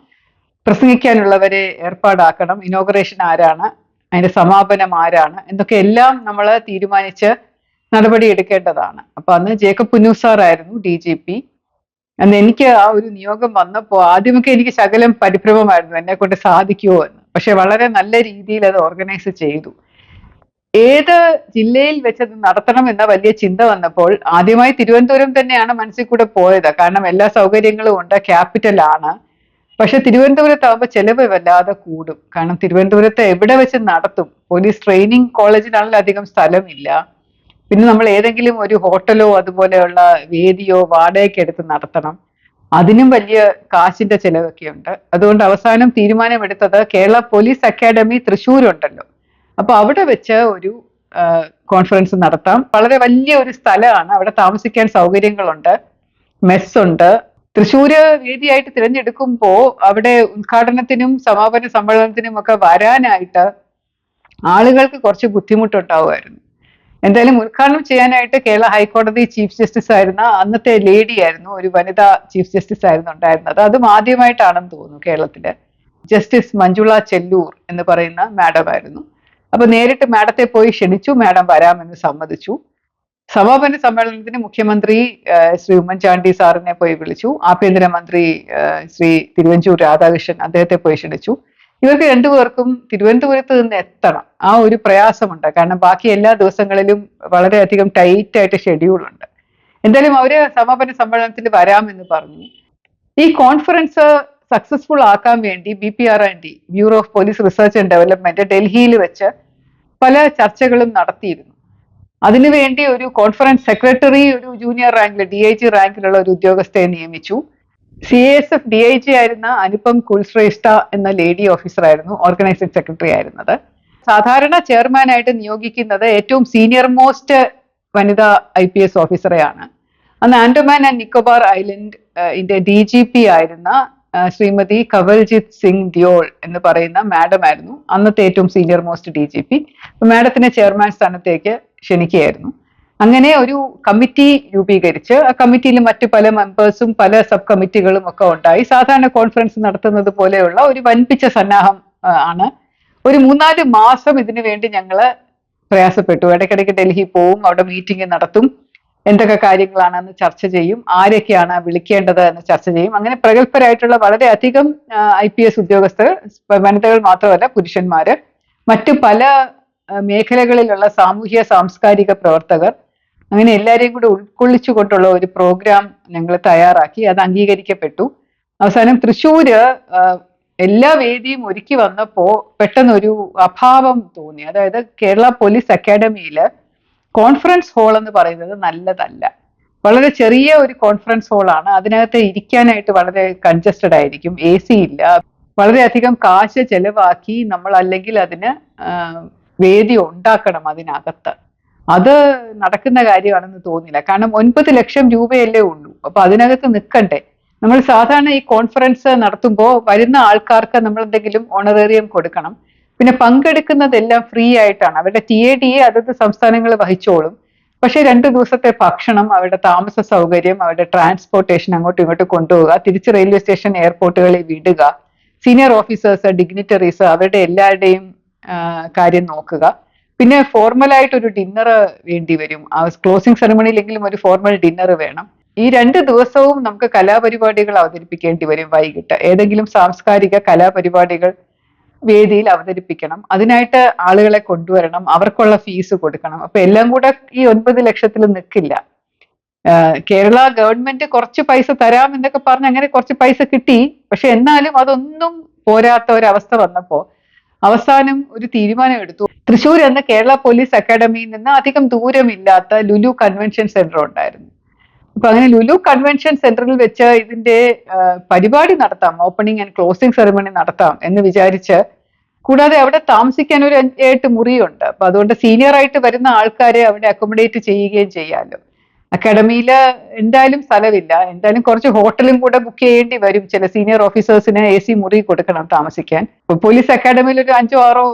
പ്രസംഗിക്കാനുള്ളവരെ ഏർപ്പാടാക്കണം, ഇനോഗ്രേഷൻ ആരാണ്, അതിന്റെ സമാപനം ആരാണ് എന്നൊക്കെ എല്ലാം നമ്മൾ തീരുമാനിച്ച് നടപടി എടുക്കേണ്ടതാണ്. അപ്പൊ അന്ന് ജേക്കബ് പുന്നൂസാർ ആയിരുന്നു DGP. അന്ന് എനിക്ക് ആ ഒരു നിയോഗം വന്നപ്പോൾ ആദ്യമൊക്കെ എനിക്ക് ശകലം പരിഭ്രമമായിരുന്നു, എന്നെ കൊണ്ട് സാധിക്കുമോ എന്ന്. പക്ഷെ വളരെ നല്ല രീതിയിൽ അത് ഓർഗനൈസ് ചെയ്തു. ഏത് ജില്ലയിൽ വെച്ചത് നടത്തണം എന്ന വലിയ ചിന്ത വന്നപ്പോൾ ആദ്യമായി തിരുവനന്തപുരം തന്നെയാണ് മനസ്സിൽ കൂടെ പോയത്. കാരണം എല്ലാ സൗകര്യങ്ങളും ഉണ്ട്, ക്യാപിറ്റൽ ആണ്. പക്ഷെ തിരുവനന്തപുരത്താകുമ്പോൾ ചെലവ് വല്ലാതെ കൂടും. കാരണം തിരുവനന്തപുരത്ത് എവിടെ വെച്ച് നടത്തും? പോലീസ് ട്രെയിനിങ് കോളേജിനാണെങ്കിൽ അധികം സ്ഥലമില്ല. പിന്നെ നമ്മൾ ഏതെങ്കിലും ഒരു ഹോട്ടലോ അതുപോലെയുള്ള വേദിയോ വാടകയ്ക്ക് എടുത്ത് നടത്തണം. അതിനും വലിയ കാശിന്റെ ചെലവൊക്കെ ഉണ്ട്. അതുകൊണ്ട് അവസാനം തീരുമാനമെടുത്തത് കേരള പോലീസ് അക്കാഡമി തൃശ്ശൂരുണ്ടല്ലോ, അപ്പൊ അവിടെ വെച്ച് ഒരു കോൺഫറൻസ് നടത്താം. വളരെ വലിയ ഒരു സ്ഥലമാണ്, അവിടെ താമസിക്കാൻ സൗകര്യങ്ങളുണ്ട്, മെസ്സുണ്ട്. തൃശ്ശൂര് വേദിയായിട്ട് തിരഞ്ഞെടുക്കുമ്പോൾ അവിടെ ഉദ്ഘാടനത്തിനും സമാപന സമ്മേളനത്തിനും ഒക്കെ വരാനായിട്ട് ആളുകൾക്ക് കുറച്ച് ബുദ്ധിമുട്ടുണ്ടാവുമായിരുന്നു. എന്തായാലും ഉദ്ഘാടനം ചെയ്യാനായിട്ട് കേരള ഹൈക്കോടതി ചീഫ് ജസ്റ്റിസ് ആയിരുന്ന അന്നത്തെ ലേഡി ആയിരുന്നു, ഒരു വനിതാ ചീഫ് ജസ്റ്റിസ് ആയിരുന്നു ഉണ്ടായിരുന്നത്. അതും ആദ്യമായിട്ടാണെന്ന് തോന്നുന്നു കേരളത്തില്. ജസ്റ്റിസ് മഞ്ജുള ചെല്ലൂർ എന്ന് പറയുന്ന മാഡം ആയിരുന്നു. അപ്പൊ നേരിട്ട് മാഡത്തെ പോയി ക്ഷണിച്ചു, മാഡം വരാമെന്ന് സമ്മതിച്ചു. സമാപന സമ്മേളനത്തിന് മുഖ്യമന്ത്രി ശ്രീ ഉമ്മൻചാണ്ടി സാറിനെ പോയി വിളിച്ചു. ആഭ്യന്തരമന്ത്രി ശ്രീ തിരുവഞ്ചൂർ രാധാകൃഷ്ണൻ, അദ്ദേഹത്തെ പോയി ക്ഷണിച്ചു. ഇവർക്ക് രണ്ടുപേർക്കും തിരുവനന്തപുരത്ത് നിന്ന് എത്തണം, ആ ഒരു പ്രയാസമുണ്ട്. കാരണം ബാക്കി എല്ലാ ദിവസങ്ങളിലും വളരെയധികം ടൈറ്റ് ആയിട്ട് ഷെഡ്യൂൾ ഉണ്ട്. എന്തായാലും അവര് സമാപന സമ്മേളനത്തിൽ വരാമെന്ന് പറഞ്ഞു. ഈ കോൺഫറൻസ് സക്സസ്ഫുൾ ആക്കാൻ വേണ്ടി BPR&D, bureau of police research and development, ഡൽഹിയിൽ വെച്ച് പല ചർച്ചകളും നടത്തിയിരുന്നു. അതിനുവേണ്ടി ഒരു കോൺഫറൻസ് സെക്രട്ടറി, ഒരു ജൂനിയർ റാങ്കിൽ DIG റാങ്കിലുള്ള ഒരു ഉദ്യോഗസ്ഥയെ നിയമിച്ചു. CASF DIG ആയിരുന്ന അനുപം കുൽശ്രേഷ്ഠ എന്ന ലേഡി ഓഫീസർ ആയിരുന്നു ഓർഗനൈസിംഗ് സെക്രട്ടറി ആയിരുന്നത്. സാധാരണ ചെയർമാനായിട്ട് നിയോഗിക്കുന്നത് ഏറ്റവും സീനിയർ മോസ്റ്റ് വനിതാ IPS ഓഫീസറെയാണ്. അന്ന് ആൻഡമാൻ ആൻഡ് നിക്കോബാർ ഐലൻഡ് ഇതിന്റെ DGP ആയിരുന്ന ശ്രീമതി കവൽജിത് സിംഗ് ദിയോൾ എന്ന് പറയുന്ന മാഡം ആയിരുന്നു അന്നത്തെ ഏറ്റവും സീനിയർ മോസ്റ്റ് DGP. മാഡത്തിനെ ചെയർമാൻ സ്ഥാനത്തേക്ക് ക്ഷണിക്കുകയായിരുന്നു. അങ്ങനെ ഒരു കമ്മിറ്റി രൂപീകരിച്ച് ആ കമ്മിറ്റിയിൽ മറ്റു പല മെമ്പേഴ്സും പല സബ് കമ്മിറ്റികളും ഒക്കെ ഉണ്ടായി. സാധാരണ കോൺഫറൻസ് നടത്തുന്നത് പോലെയുള്ള ഒരു വൻപിച്ച സന്നാഹം ആണ്. ഒരു 3-4 മാസം ഇതിനു വേണ്ടി ഞങ്ങള് പ്രയാസപ്പെട്ടു. ഇടയ്ക്കിടയ്ക്ക് ഡൽഹി പോവും, അവിടെ മീറ്റിംഗ് നടത്തും, എന്തൊക്കെ കാര്യങ്ങളാണെന്ന് ചർച്ച ചെയ്യും, ആരൊക്കെയാണ് വിളിക്കേണ്ടത് എന്ന് ചർച്ച ചെയ്യും. അങ്ങനെ പ്രഗത്ഭരായിട്ടുള്ള വളരെയധികം IPS ഉദ്യോഗസ്ഥർ, വനിതകൾ മാത്രമല്ല പുരുഷന്മാര്, മറ്റു പല മേഖലകളിലുള്ള സാമൂഹ്യ സാംസ്കാരിക പ്രവർത്തകർ, അങ്ങനെ എല്ലാവരെയും കൂടെ ഉൾക്കൊള്ളിച്ചുകൊണ്ടുള്ള ഒരു പ്രോഗ്രാം ഞങ്ങൾ തയ്യാറാക്കി. അത് അംഗീകരിക്കപ്പെട്ടു. അവസാനം തൃശ്ശൂര് എല്ലാ വേദിയും ഒരുക്കി വന്നപ്പോ പെട്ടെന്നൊരു അഭാവം തോന്നി. അതായത് കേരള പോലീസ് അക്കാഡമിയില് കോൺഫറൻസ് ഹാൾ എന്ന് പറയുന്നത് നല്ലതല്ല. വളരെ ചെറിയ ഒരു കോൺഫറൻസ് ഹാളാണ്. അതിനകത്ത് ഇരിക്കാനായിട്ട് വളരെ കൺജസ്റ്റഡ് ആയിരിക്കും, AC ഇല്ല. വളരെയധികം കാശ് ചെലവാക്കി നമ്മൾ അല്ലെങ്കിൽ അതിന് വേദി ഉണ്ടാക്കണം അതിനകത്ത്. അത് നടക്കുന്ന കാര്യമാണെന്ന് തോന്നില്ല. കാരണം 9 ലക്ഷം രൂപയല്ലേ ഉള്ളൂ. അപ്പൊ അതിനകത്ത് നിൽക്കണ്ടേ. നമ്മൾ സാധാരണ ഈ കോൺഫറൻസ് നടത്തുമ്പോൾ വരുന്ന ആൾക്കാർക്ക് നമ്മൾ എന്തെങ്കിലും ഓണറേറിയം കൊടുക്കണം. പിന്നെ പങ്കെടുക്കുന്നതെല്ലാം ഫ്രീ ആയിട്ടാണ്. അവരുടെ TADA അതത് സംസ്ഥാനങ്ങൾ വഹിച്ചോളും. പക്ഷെ 2 ദിവസത്തെ ഭക്ഷണം, അവരുടെ താമസ സൗകര്യം, അവരുടെ ട്രാൻസ്പോർട്ടേഷൻ അങ്ങോട്ടും ഇങ്ങോട്ടും കൊണ്ടുപോവുക, തിരിച്ച് റെയിൽവേ സ്റ്റേഷൻ എയർപോർട്ടുകളിൽ വിടുക, സീനിയർ ഓഫീസേഴ്സ്, ഡിഗ്നിറ്ററീസ്, അവരുടെ എല്ലാവരുടെയും കാര്യം നോക്കുക. പിന്നെ ഫോർമലായിട്ട് ഒരു ഡിന്നർ വേണ്ടി വരും. ക്ലോസിംഗ് സെറമണിയിലെങ്കിലും ഒരു ഫോർമൽ ഡിന്നർ വേണം. ഈ 2 ദിവസവും നമുക്ക് കലാപരിപാടികൾ അവതരിപ്പിക്കേണ്ടി വരും. വൈകിട്ട് ഏതെങ്കിലും സാംസ്കാരിക കലാപരിപാടികൾ വേദിയിൽ അവതരിപ്പിക്കണം. അതിനായിട്ട് ആളുകളെ കൊണ്ടുവരണം, അവർക്കുള്ള ഫീസ് കൊടുക്കണം. അപ്പൊ എല്ലാം കൂടെ ഈ 9 ലക്ഷത്തിൽ നിൽക്കില്ല. കേരള ഗവൺമെന്റ് കുറച്ച് പൈസ തരാം എന്നൊക്കെ പറഞ്ഞ് അങ്ങനെ കുറച്ച് പൈസ കിട്ടി. പക്ഷെ എന്നാലും അതൊന്നും പോരാത്ത ഒരവസ്ഥ വന്നപ്പോ അവസാനം ഒരു തീരുമാനം എടുത്തു. തൃശ്ശൂർ എന്ന കേരള പോലീസ് അക്കാഡമിയിൽ നിന്ന് അധികം ദൂരമില്ലാത്ത ലുലു കൺവെൻഷൻ സെന്റർ ഉണ്ടായിരുന്നു. അപ്പൊ അങ്ങനെ ലുലു കൺവെൻഷൻ സെന്ററിൽ വെച്ച് ഇതിന്റെ പരിപാടി നടത്താം, ഓപ്പണിംഗ് ആൻഡ് ക്ലോസിംഗ് സെറമണി നടത്താം എന്ന് വിചാരിച്ച്. കൂടാതെ അവിടെ താമസിക്കാൻ ഒരു 5-8 മുറിയുണ്ട്. അപ്പൊ അതുകൊണ്ട് സീനിയർ ആയിട്ട് വരുന്ന ആൾക്കാരെ അവിടെ അക്കോമഡേറ്റ് ചെയ്യുകയും ചെയ്യാമല്ലോ. അക്കാഡമിയിൽ എന്തായാലും സ്ഥലമില്ല. എന്തായാലും കുറച്ച് ഹോട്ടലും കൂടെ ബുക്ക് ചെയ്യേണ്ടി വരും. ചില സീനിയർ ഓഫീസേഴ്സിന് AC മുറി കൊടുക്കണം താമസിക്കാൻ. പോലീസ് അക്കാഡമിയിൽ ഒരു 5-6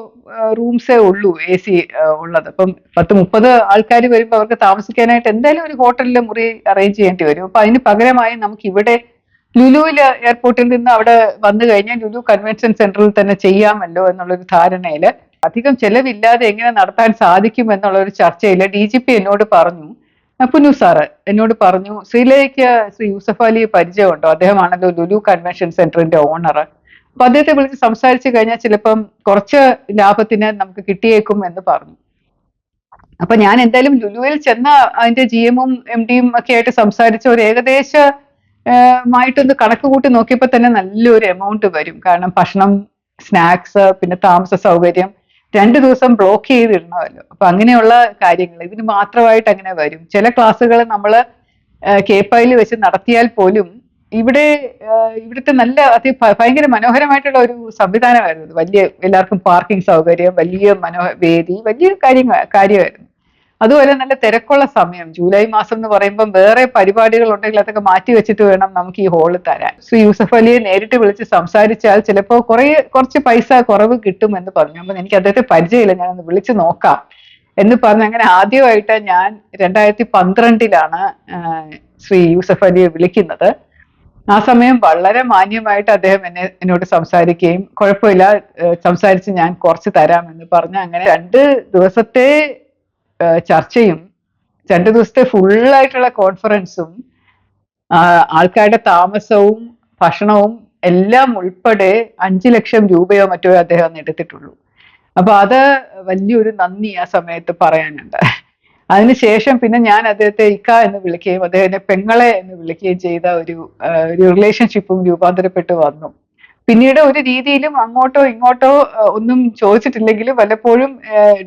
റൂംസേ ഉള്ളൂ AC ഉള്ളത്. അപ്പം 10-30 ആൾക്കാർ വരുമ്പോൾ അവർക്ക് താമസിക്കാനായിട്ട് എന്തായാലും ഒരു ഹോട്ടലിലെ മുറി അറേഞ്ച് ചെയ്യേണ്ടി വരും. അപ്പൊ അതിന് പകരമായി നമുക്ക് ഇവിടെ ലുലുവിൽ എയർപോർട്ടിൽ നിന്ന് അവിടെ വന്നു കഴിഞ്ഞാൽ ലുലു കൺവെൻഷൻ സെന്ററിൽ തന്നെ ചെയ്യാമല്ലോ എന്നുള്ളൊരു ധാരണയില് അധികം ചെലവില്ലാതെ എങ്ങനെ നടത്താൻ സാധിക്കും എന്നുള്ള ഒരു ചർച്ചയിൽ DGP എന്നോട് പറഞ്ഞു, പുനു സാറ് എന്നോട് പറഞ്ഞു, ശ്രീലേക്ക് ശ്രീ യൂസഫ് അലി പരിചയമുണ്ടോ? അദ്ദേഹമാണല്ലോ ലുലു കൺവെൻഷൻ സെന്ററിന്റെ ഓണർ. അപ്പൊ അദ്ദേഹത്തെ വിളിച്ച് സംസാരിച്ചു കഴിഞ്ഞാൽ ചിലപ്പം കുറച്ച് ലാഭത്തിന് നമുക്ക് കിട്ടിയേക്കും എന്ന് പറഞ്ഞു. അപ്പൊ ഞാൻ എന്തായാലും ലുലുവിൽ ചെന്ന അതിന്റെ GM-ഉം MD-യും ഒക്കെ ആയിട്ട് സംസാരിച്ച ഒരു ഏകദേശമായിട്ടൊന്ന് കണക്ക് കൂട്ടി നോക്കിയപ്പോൾ തന്നെ നല്ലൊരു എമൗണ്ട് വരും. കാരണം ഭക്ഷണം, സ്നാക്സ്, പിന്നെ താമസ സൗകര്യം 2 ദിവസം ബ്ലോക്ക് ചെയ്തിടണമല്ലോ. അപ്പൊ അങ്ങനെയുള്ള കാര്യങ്ങൾ ഇതിന് മാത്രമായിട്ട് അങ്ങനെ വരും. ചില ക്ലാസ്സുകൾ നമ്മൾ കേപ്പായിൽ വെച്ച് നടത്തിയാൽ പോലും ഇവിടുത്തെ നല്ല ഭയങ്കര മനോഹരമായിട്ടുള്ള ഒരു സംവിധാനമായിരുന്നു. വലിയ എല്ലാവർക്കും പാർക്കിംഗ് സൗകര്യം, വലിയ വേദി, വലിയ കാര്യമായിരുന്നു. അതുപോലെ നല്ല തിരക്കുള്ള സമയം, ജൂലൈ മാസം എന്ന് പറയുമ്പോൾ വേറെ പരിപാടികൾ ഉണ്ടെങ്കിൽ അതൊക്കെ മാറ്റി വെച്ചിട്ട് വേണം നമുക്ക് ഈ ഹോള് തരാൻ. ശ്രീ യൂസഫ് അലിയെ നേരിട്ട് വിളിച്ച് സംസാരിച്ചാൽ ചിലപ്പോൾ കുറച്ച് പൈസ കുറവ് കിട്ടും എന്ന് പറഞ്ഞു. അപ്പൊ എനിക്ക് അദ്ദേഹത്തെ പരിചയമില്ല, ഞാനൊന്ന് വിളിച്ചു നോക്കാം എന്ന് പറഞ്ഞ് അങ്ങനെ ആദ്യമായിട്ട് ഞാൻ 2012 ശ്രീ യൂസഫ് അലിയെ വിളിക്കുന്നത്. ആ സമയം വളരെ മാന്യമായിട്ട് അദ്ദേഹം എന്നോട് സംസാരിക്കുകയും കുഴപ്പമില്ല സംസാരിച്ച് ഞാൻ കുറച്ച് തരാമെന്ന് പറഞ്ഞ് അങ്ങനെ 2 ദിവസത്തെ ചർച്ചയും 2 ദിവസത്തെ ഫുള്ളായിട്ടുള്ള കോൺഫറൻസും ആൾക്കാരുടെ താമസവും ഭക്ഷണവും എല്ലാം ഉൾപ്പെടെ 5 ലക്ഷം രൂപയോ മറ്റോ അദ്ദേഹം എടുത്തിട്ടുള്ളൂ. അപ്പൊ അത് വലിയൊരു നന്ദി ആ സമയത്ത് പറയാനുണ്ട്. അതിനുശേഷം പിന്നെ ഞാൻ അദ്ദേഹത്തെ ഇക്ക എന്ന് വിളിക്കുകയും അദ്ദേഹത്തെ പെങ്ങളെ എന്ന് വിളിക്കുകയും ചെയ്ത ഒരു റിലേഷൻഷിപ്പും രൂപാന്തരപ്പെട്ട് വന്നു. പിന്നീട് ഒരു രീതിയിലും അങ്ങോട്ടോ ഇങ്ങോട്ടോ ഒന്നും ചോദിച്ചിട്ടില്ലെങ്കിലും വല്ലപ്പോഴും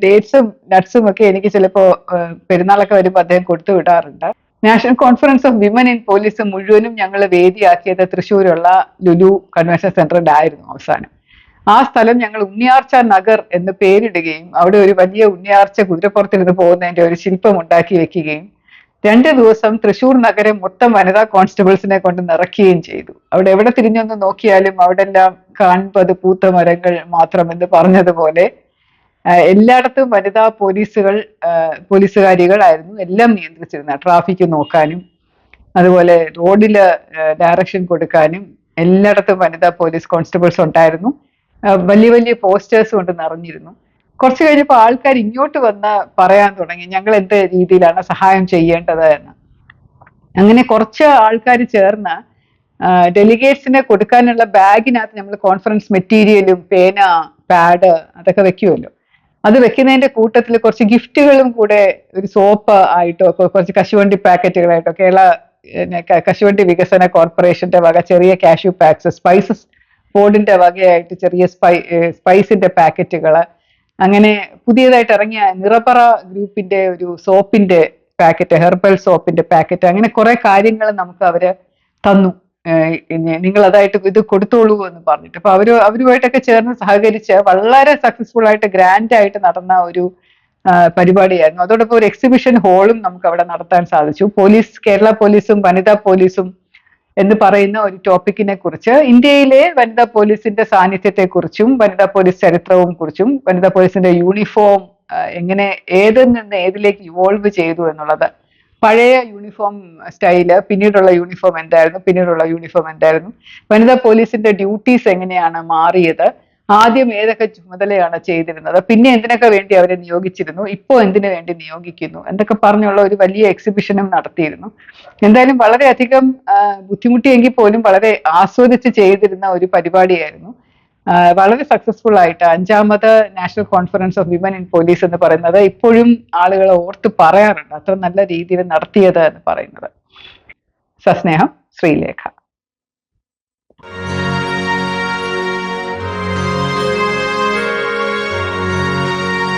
ഡേറ്റ്സും നട്ട്സും ഒക്കെ എനിക്ക് ചിലപ്പോ പെരുന്നാളൊക്കെ വരുമ്പോൾ അദ്ദേഹം കൊടുത്തു വിടാറുണ്ട്. National conference of women in police മുഴുവനും ഞങ്ങൾ വേദിയാക്കിയത് തൃശ്ശൂരുള്ള ലുലു കൺവെൻഷൻ സെന്ററിലായിരുന്നു അവസാനം. ആ സ്ഥലം ഞങ്ങൾ ഉണ്ണിയാർച്ച നഗർ എന്ന് പേരിടുകയും അവിടെ ഒരു വലിയ ഉണ്ണിയാർച്ച കുതിരപ്പുറത്തിരുന്ന് പോകുന്നതിന്റെ ഒരു ശില്പം ഉണ്ടാക്കി വെക്കുകയും 2 ദിവസം തൃശ്ശൂർ നഗരം മൊത്തം വനിതാ കോൺസ്റ്റബിൾസിനെ കൊണ്ട് നിറയ്ക്കുകയും ചെയ്തു. അവിടെ എവിടെ തിരിഞ്ഞൊന്ന് നോക്കിയാലും അവിടെ എല്ലാം കാൺപത് പൂത്ത മരങ്ങൾ മാത്രം എന്ന് പറഞ്ഞതുപോലെ എല്ലായിടത്തും വനിതാ പോലീസുകാരികളായിരുന്നു എല്ലാം നിയന്ത്രിച്ചിരുന്നത്. ട്രാഫിക് നോക്കാനും അതുപോലെ റോഡില് ഡയറക്ഷൻ കൊടുക്കാനും എല്ലായിടത്തും വനിതാ പോലീസ് കോൺസ്റ്റബിൾസ് ഉണ്ടായിരുന്നു. വലിയ വലിയ പോസ്റ്റേഴ്സ് കൊണ്ട് നിറഞ്ഞിരുന്നു. കുറച്ച് കഴിഞ്ഞപ്പോൾ ആൾക്കാർ ഇങ്ങോട്ട് വന്ന് പറയാൻ തുടങ്ങി ഞങ്ങൾ എന്ത് രീതിയിലാണ് സഹായം ചെയ്യേണ്ടത് എന്ന്. അങ്ങനെ കുറച്ച് ആൾക്കാർ ചേർന്ന് ഡെലിഗേറ്റ്സിന് കൊടുക്കാനുള്ള ബാഗിനകത്ത് നമ്മൾ കോൺഫറൻസ് മെറ്റീരിയലും പേന, പാഡ് അതൊക്കെ വെക്കുമല്ലോ, അത് വെക്കുന്നതിന്റെ കൂട്ടത്തിൽ കുറച്ച് ഗിഫ്റ്റുകളും കൂടെ ഒരു സോപ്പ് ആയിട്ടോ കുറച്ച് കശുവണ്ടി പാക്കറ്റുകളായിട്ടോ കേരള കശുവണ്ടി വികസന കോർപ്പറേഷന്റെ വക ചെറിയ കാഷ്യൂ പാക്സ്, സ്പൈസസ് ബോർഡിന്റെ വകയായിട്ട് ചെറിയ സ്പൈസിന്റെ പാക്കറ്റുകള്, അങ്ങനെ പുതിയതായിട്ട് ഇറങ്ങിയ നിറപറ ഗ്രൂപ്പിന്റെ ഒരു സോപ്പിന്റെ പാക്കറ്റ്, ഹെർബൽ സോപ്പിന്റെ പാക്കറ്റ്, അങ്ങനെ കുറെ കാര്യങ്ങൾ നമുക്ക് അവര് തന്നു. നിങ്ങൾ അതായിട്ട് ഇത് കൊടുത്തോളൂ എന്ന് പറഞ്ഞിട്ട്. അപ്പൊ അവരുമായിട്ടൊക്കെ ചേർന്ന് സഹകരിച്ച് വളരെ സക്സസ്ഫുൾ ആയിട്ട് ഗ്രാൻഡ് ആയിട്ട് നടന്ന ഒരു പരിപാടിയായിരുന്നു. അതോടൊപ്പം ഒരു എക്സിബിഷൻ ഹാളും നമുക്ക് അവിടെ നടത്താൻ സാധിച്ചു. കേരള പോലീസും വനിതാ പോലീസും എന്ന് പറയുന്ന ഒരു ടോപ്പിക്കിനെ കുറിച്ച്, ഇന്ത്യയിലെ വനിതാ പോലീസിന്റെ സാന്നിധ്യത്തെ കുറിച്ചും വനിതാ പോലീസ് ചരിത്രവും കുറിച്ചും വനിതാ പോലീസിന്റെ യൂണിഫോം എങ്ങനെ ഏതിൽ നിന്ന് ഏതിലേക്ക് ഇവോൾവ് ചെയ്തു എന്നുള്ളത്, പഴയ യൂണിഫോം സ്റ്റൈല്, പിന്നീടുള്ള യൂണിഫോം എന്തായിരുന്നു, വനിതാ പോലീസിന്റെ ഡ്യൂട്ടീസ് എങ്ങനെയാണ് മാറിയത്, ആദ്യം ഏതൊക്കെ ചുമതലയാണ് ചെയ്തിരുന്നത്, പിന്നെ എന്തിനൊക്കെ വേണ്ടി അവരെ നിയോഗിച്ചിരുന്നു, ഇപ്പോൾ എന്തിനു വേണ്ടി നിയോഗിക്കുന്നു എന്തൊക്കെ പറഞ്ഞുള്ള ഒരു വലിയ എക്സിബിഷനും നടത്തിയിരുന്നു. എന്തായാലും വളരെയധികം ബുദ്ധിമുട്ടിയെങ്കിൽ പോലും വളരെ ആസ്വദിച്ച് ചെയ്തിരുന്ന ഒരു പരിപാടിയായിരുന്നു. വളരെ സക്സസ്ഫുൾ ആയിട്ട് 5ാമത് national conference of women in police എന്ന് പറയുന്നത് ഇപ്പോഴും ആളുകൾ ഓർത്ത് പറയാറുണ്ട്, അത്ര നല്ല രീതിയിൽ നടത്തിയത് എന്ന് പറയുന്നത്. സസ്നേഹം, ശ്രീലേഖ.